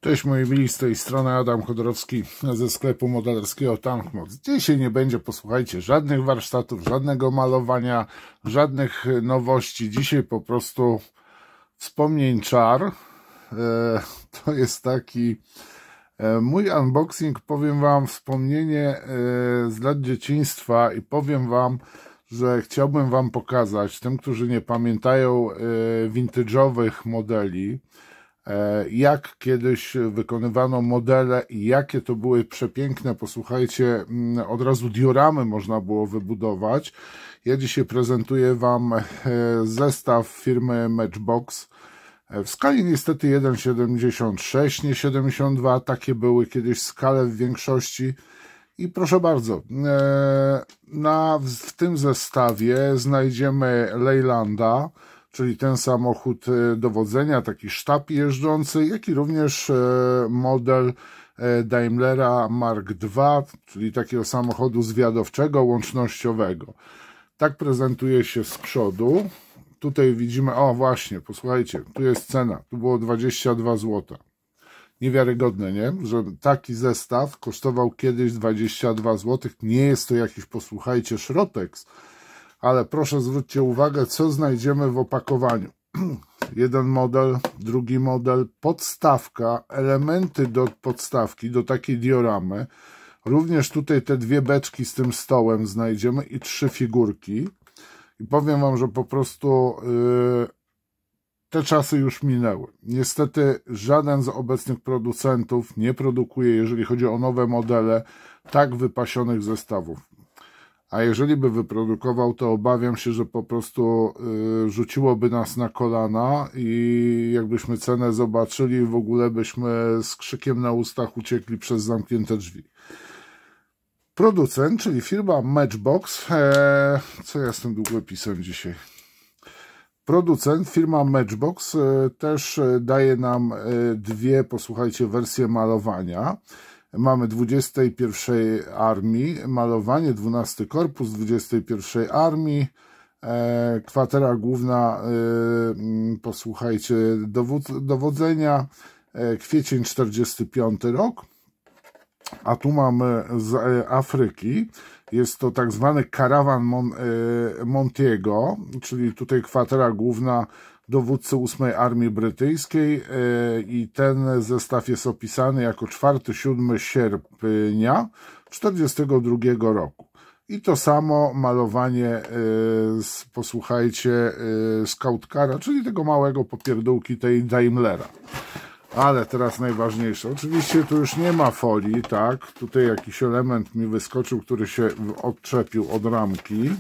Cześć moi mili, z tej strony Adam Chodorowski ze sklepu modelarskiego Tankmoc. Dzisiaj nie będzie, posłuchajcie, żadnych warsztatów, żadnego malowania, żadnych nowości. Dzisiaj po prostu wspomnień czar. To jest taki mój unboxing, powiem wam, wspomnienie z lat dzieciństwa i powiem wam, że chciałbym wam pokazać, tym, którzy nie pamiętają vintage'owych modeli, jak kiedyś wykonywano modele i jakie to były przepiękne, posłuchajcie, od razu dioramy można było wybudować. Ja dzisiaj prezentuję wam zestaw firmy Matchbox w skali niestety 1,76, nie 72, takie były kiedyś skale w większości. I proszę bardzo, w tym zestawie znajdziemy Leylanda, czyli ten samochód dowodzenia, taki sztab jeżdżący, jak i również model Daimlera Mark II, czyli takiego samochodu zwiadowczego, łącznościowego. Tak prezentuje się z przodu. Tutaj widzimy, o właśnie, posłuchajcie, tu jest cena, tu było 22 zł. Niewiarygodne, nie? Że taki zestaw kosztował kiedyś 22 zł. Nie jest to jakiś, posłuchajcie, szrotek, ale proszę zwróćcie uwagę, co znajdziemy w opakowaniu. Jeden model, drugi model, podstawka, elementy do podstawki, do takiej dioramy. Również tutaj te dwie beczki z tym stołem znajdziemy i 3 figurki. I powiem wam, że po prostu te czasy już minęły. Niestety żaden z obecnych producentów nie produkuje, jeżeli chodzi o nowe modele, tak wypasionych zestawów. A jeżeli by wyprodukował, to obawiam się, że po prostu rzuciłoby nas na kolana i jakbyśmy cenę zobaczyli, w ogóle byśmy z krzykiem na ustach uciekli przez zamknięte drzwi. Producent, czyli firma Matchbox, co ja z tym długopisem dzisiaj? Producent, firma Matchbox, też daje nam dwie, posłuchajcie, wersje malowania. Mamy 21 Armii malowanie, 12 Korpus 21 Armii, kwatera główna, posłuchajcie, dowodzenia, kwiecień 45 rok. A tu mamy z Afryki, jest to tak zwany karawan Montiego, czyli tutaj kwatera główna dowódcy 8 Armii Brytyjskiej i ten zestaw jest opisany jako 4-7 sierpnia 1942 roku. I to samo malowanie, posłuchajcie, Scout-Cara, czyli tego małego popierdółki tej Daimlera. Ale teraz najważniejsze. Oczywiście tu już nie ma folii, tak? Tutaj jakiś element mi wyskoczył, który się odczepił od ramki.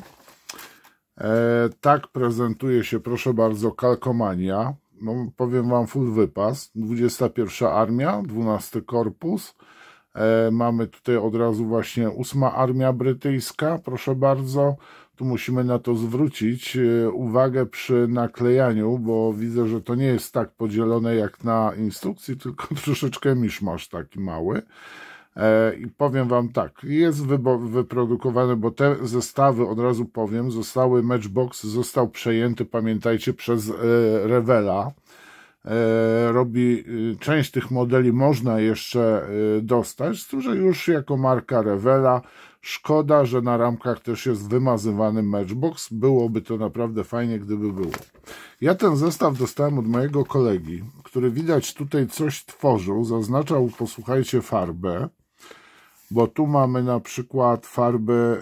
Tak prezentuje się, proszę bardzo, kalkomania. No, powiem wam, full wypas. 21 Armia, 12 Korpus. Mamy tutaj od razu właśnie 8 Armia Brytyjska, proszę bardzo. Tu musimy na to zwrócić uwagę przy naklejaniu, bo widzę, że to nie jest tak podzielone jak na instrukcji, tylko troszeczkę miszmasz taki mały. I powiem wam tak, jest wyprodukowany, bo te zestawy, od razu powiem, Matchbox został przejęty, pamiętajcie, przez Revela. Część tych modeli można jeszcze dostać, z tym, że już jako marka Revela. Szkoda, że na ramkach też jest wymazywany Matchbox. Byłoby to naprawdę fajnie, gdyby było. Ja ten zestaw dostałem od mojego kolegi, który widać tutaj coś tworzył, zaznaczał, posłuchajcie, farbę, bo tu mamy na przykład farbę,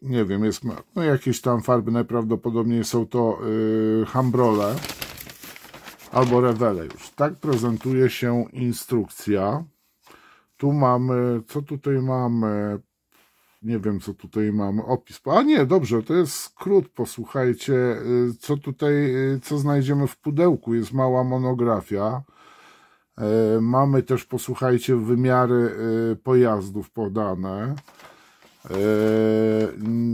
nie wiem, jest no jakieś tam farby, najprawdopodobniej są to Hambrole albo Revele już. Tak prezentuje się instrukcja. Tu mamy, co tutaj mamy? Nie wiem, co tutaj mamy. Opis. A nie, dobrze, to jest skrót, posłuchajcie, co tutaj, co znajdziemy w pudełku. Jest mała monografia. Mamy też, posłuchajcie, wymiary pojazdów podane.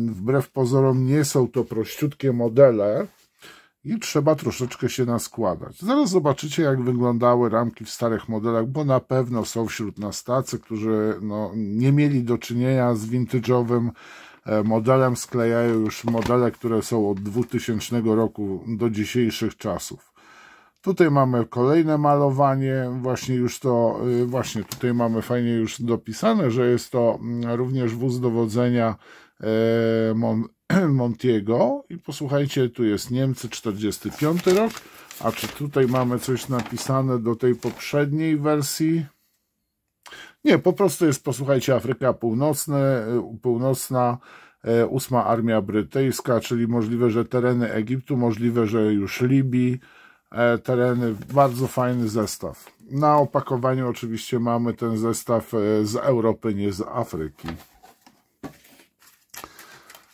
Wbrew pozorom nie są to prościutkie modele i trzeba troszeczkę się naskładać. Zaraz zobaczycie, jak wyglądały ramki w starych modelach, bo na pewno są wśród nas tacy, którzy no, nie mieli do czynienia z vintage'owym modelem, sklejają już modele, które są od 2000 roku do dzisiejszych czasów. Tutaj mamy kolejne malowanie, właśnie już to, właśnie tutaj mamy fajnie już dopisane, że jest to również wóz dowodzenia Montiego. I posłuchajcie, tu jest Niemcy, 45 rok, a czy tutaj mamy coś napisane do tej poprzedniej wersji? Nie, po prostu jest, posłuchajcie, Afryka Północna, 8. Armia Brytyjska, czyli możliwe, że tereny Egiptu, możliwe, że już Libii, tereny, bardzo fajny zestaw. Na opakowaniu oczywiście mamy ten zestaw z Europy, nie z Afryki.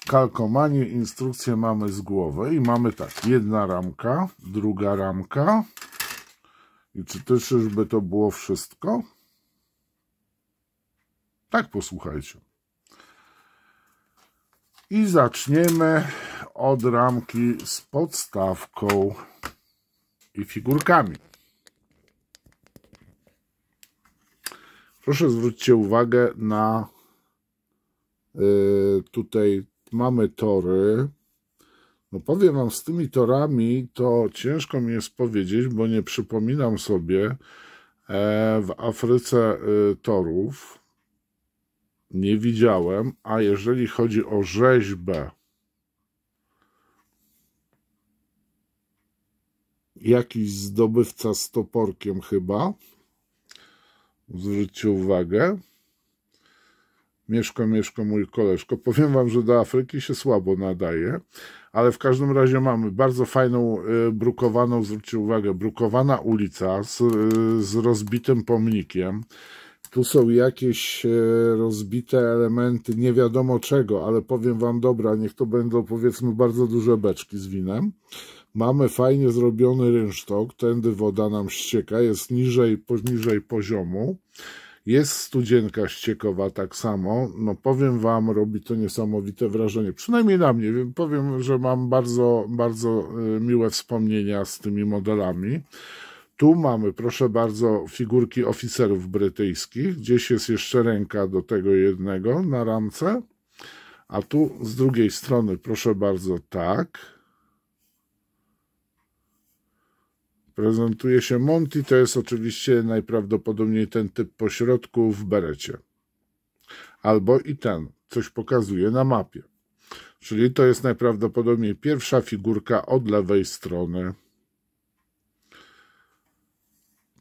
Kalkomanie, instrukcje mamy z głowy i mamy tak, jedna ramka, druga ramka. I czy też już by to było wszystko? Tak, posłuchajcie. I zaczniemy od ramki z podstawką i figurkami. Proszę zwróćcie uwagę na tutaj mamy tory. No powiem wam, z tymi torami to ciężko mi jest powiedzieć, bo nie przypominam sobie w Afryce torów. Nie widziałem, a jeżeli chodzi o rzeźbę, jakiś zdobywca z toporkiem chyba, zwróćcie uwagę, Mieszko, mój koleżko, powiem wam, że do Afryki się słabo nadaje, ale w każdym razie mamy bardzo fajną, brukowaną, zwróćcie uwagę, brukowana ulica z rozbitym pomnikiem. Tu są jakieś rozbite elementy, nie wiadomo czego, ale powiem wam, dobra, niech to będą, powiedzmy, bardzo duże beczki z winem. Mamy fajnie zrobiony rynsztok, tędy woda nam ścieka, jest poniżej poziomu. Jest studzienka ściekowa tak samo. No powiem wam, robi to niesamowite wrażenie, przynajmniej na mnie. Powiem, że mam bardzo, bardzo miłe wspomnienia z tymi modelami. Tu mamy, proszę bardzo, figurki oficerów brytyjskich. Gdzieś jest jeszcze ręka do tego jednego na ramce. A tu z drugiej strony, proszę bardzo, tak. Prezentuje się Monty. To jest oczywiście najprawdopodobniej ten typ pośrodku w berecie. Albo i ten. Coś pokazuje na mapie. Czyli to jest najprawdopodobniej pierwsza figurka od lewej strony.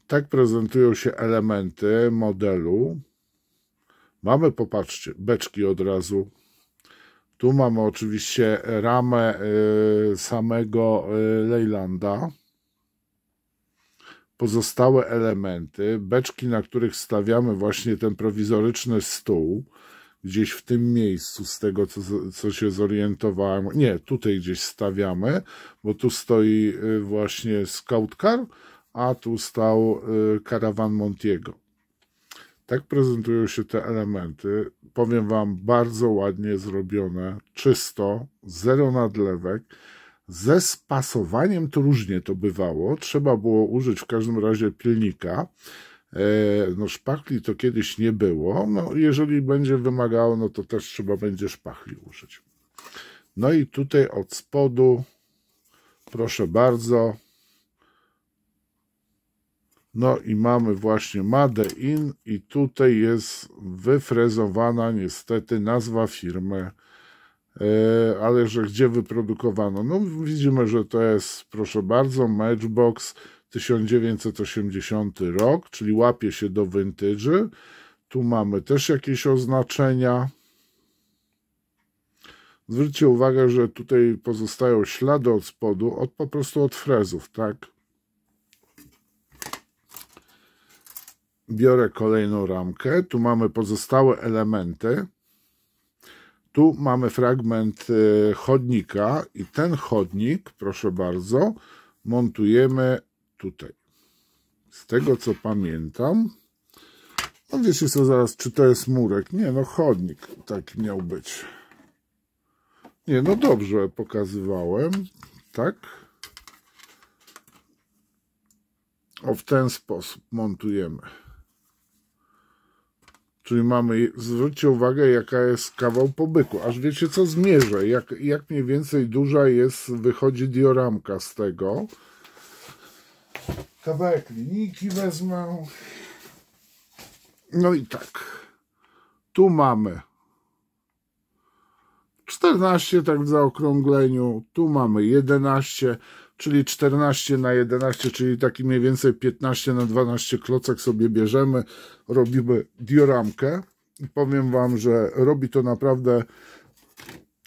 Tak prezentują się elementy modelu. Mamy, popatrzcie, beczki od razu. Tu mamy oczywiście ramę samego Leylanda. Pozostałe elementy, beczki, na których stawiamy właśnie ten prowizoryczny stół, gdzieś w tym miejscu, z tego co się zorientowałem. Nie, tutaj gdzieś stawiamy, bo tu stoi właśnie Scout Car, a tu stał karawan Montiego. Tak prezentują się te elementy. Powiem wam, bardzo ładnie zrobione, czysto, zero nadlewek. Ze spasowaniem to różnie to bywało. Trzeba było użyć w każdym razie pilnika. No szpachli to kiedyś nie było. No jeżeli będzie wymagało, no to też trzeba będzie szpachli użyć. No i tutaj od spodu, proszę bardzo. No i mamy właśnie Made in i tutaj jest wyfrezowana niestety nazwa firmy. Ale że gdzie wyprodukowano? No widzimy, że to jest, proszę bardzo, Matchbox 1980 rok, czyli łapie się do vintage. Tu mamy też jakieś oznaczenia. Zwróćcie uwagę, że tutaj pozostają ślady od spodu, po prostu od frezów, tak? Biorę kolejną ramkę. Tu mamy pozostałe elementy. Tu mamy fragment chodnika i ten chodnik, proszę bardzo, montujemy tutaj. Z tego co pamiętam, no wiecie co, zaraz, czy to jest murek? Nie, no chodnik taki miał być. Nie, no dobrze pokazywałem, tak? O, w ten sposób montujemy. Czyli mamy, zwróćcie uwagę, jaka jest kawał po byku. Aż wiecie co, zmierzę, jak mniej więcej duża jest, wychodzi dioramka z tego. Kawałek linijki wezmę. No i tak. Tu mamy 14, tak w zaokrągleniu. Tu mamy 11, czyli 14 na 11, czyli taki mniej więcej 15 na 12 klocek sobie bierzemy. Robimy dioramkę. I powiem wam, że robi to naprawdę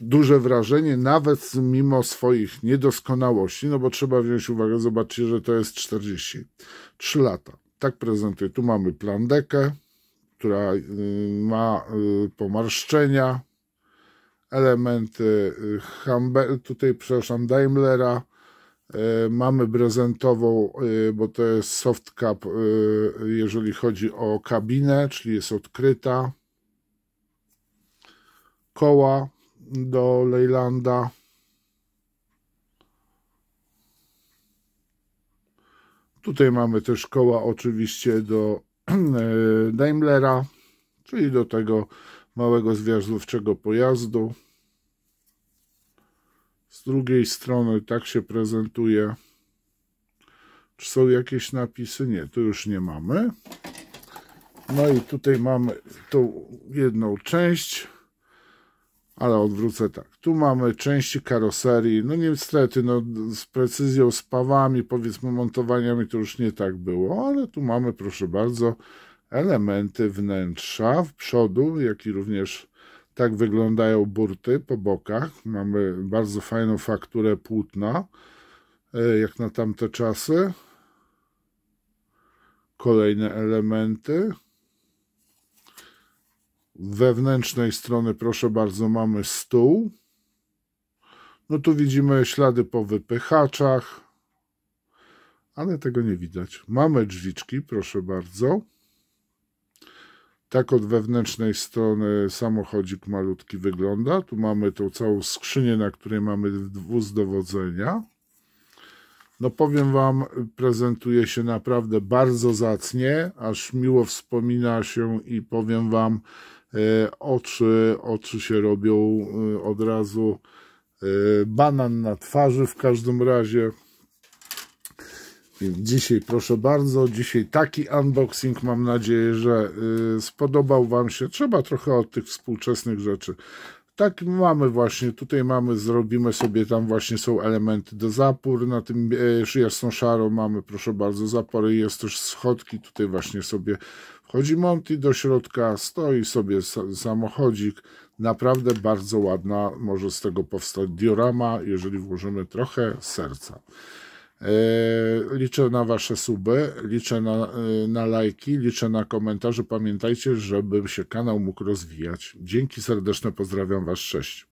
duże wrażenie, nawet mimo swoich niedoskonałości, no bo trzeba wziąć uwagę, zobaczcie, że to jest 43 lata. Tak prezentuje. Tu mamy plandekę, która ma pomarszczenia, elementy tutaj, przepraszam, Daimlera. Mamy brezentową, bo to jest soft cap, jeżeli chodzi o kabinę, czyli jest odkryta. Koła do Leylanda. Tutaj mamy też koła oczywiście do Daimlera, czyli do tego małego zwiazdowczego pojazdu. Z drugiej strony tak się prezentuje. Czy są jakieś napisy? Nie, tu już nie mamy. No i tutaj mamy tą jedną część, ale odwrócę tak. Tu mamy części karoserii. No niestety, no, z precyzją, z pawami, powiedzmy montowaniami to już nie tak było, ale tu mamy, proszę bardzo, elementy wnętrza w przodu, jak i również tak wyglądają burty po bokach. Mamy bardzo fajną fakturę płótna, jak na tamte czasy. Kolejne elementy. Wewnętrznej strony, proszę bardzo, mamy stół. No tu widzimy ślady po wypychaczach, ale tego nie widać. Mamy drzwiczki, proszę bardzo. Tak od wewnętrznej strony samochodzik malutki wygląda. Tu mamy tą całą skrzynię, na której mamy wóz dowodzenia. No powiem wam, prezentuje się naprawdę bardzo zacnie, aż miło wspomina się i powiem wam, oczy się robią od razu, banan na twarzy w każdym razie. Więc dzisiaj proszę bardzo, dzisiaj taki unboxing, mam nadzieję, że spodobał wam się. Trzeba trochę od tych współczesnych rzeczy. Tak mamy właśnie, tutaj mamy, zrobimy sobie, tam właśnie są elementy do zapór, na tym jasno-szaro mamy, proszę bardzo, zapory, jest też schodki, tutaj właśnie sobie wchodzi Monty do środka, stoi sobie samochodzik, naprawdę bardzo ładna, może z tego powstać diorama, jeżeli włożymy trochę serca. Liczę na wasze suby, liczę na lajki, liczę na komentarze. Pamiętajcie, żeby się kanał mógł rozwijać. Dzięki serdeczne, pozdrawiam was, cześć.